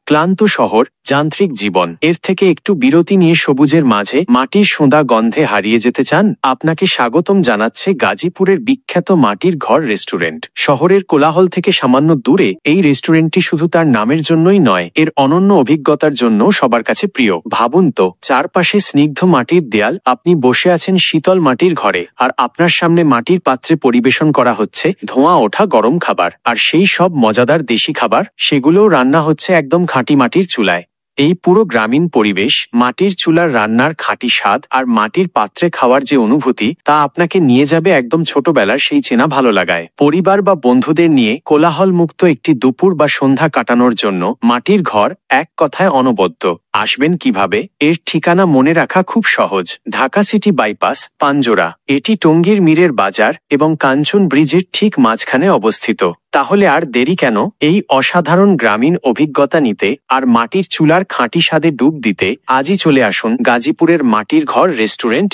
ক্লান্ত শহর, যান্ত্রিক জীবন, এর থেকে একটু বিরতি নিয়ে সবুজের মাঝে মাটির সোঁদা গন্ধে হারিয়ে যেতে চান? আপনাকে স্বাগতম জানাচ্ছে গাজীপুরের বিখ্যাত মাটির ঘর রেস্টুরেন্ট। শহরের কোলাহল থেকে সামান্য দূরে এই রেস্টুরেন্টটি শুধু তার নামের জন্যই নয়, এর অনন্য অভিজ্ঞতার জন্য সবার কাছে প্রিয়। ভাবুন তো, চারপাশে স্নিগ্ধ মাটির দেয়াল, আপনি বসে আছেন শীতল মাটির ঘরে, আর আপনার সামনে মাটির পাত্রে পরিবেশন করা হচ্ছে ধোঁয়া ওঠা গরম খাবার। আর সেই সব মজাদার দেশি খাবার, সেগুলোও রান্না হচ্ছে একদম খাঁটি মাটির চুলায়। এই পুরো গ্রামীণ পরিবেশ, মাটির চুলার রান্নার খাঁটি স্বাদ আর মাটির পাত্রে খাওয়ার যে অনুভূতি, তা আপনাকে নিয়ে যাবে একদম ছোটবেলার সেই চেনা ভালো লাগায়। পরিবার বা বন্ধুদের নিয়ে কোলাহল মুক্ত একটি দুপুর বা সন্ধ্যা কাটানোর জন্য মাটির ঘর এক কথায় অনবদ্য। আসবেন কিভাবে? এর ঠিকানা মনে রাখা খুব সহজ। Dhaka city bypass, Panjora. এটি টঙ্গীর মীরের বাজার এবং কাঞ্চন ব্রিজের ঠিক মাঝখানে অবস্থিত। তাহলে আর দেরি কেন? এই অসাধারণ গ্রামীণ অভিজ্ঞতা নিতে আর মাটির চুলার খাঁটি স্বাদে ডুব দিতে আজই চলে আসুন গাজীপুরের মাটির ঘর রেস্টুরেন্ট।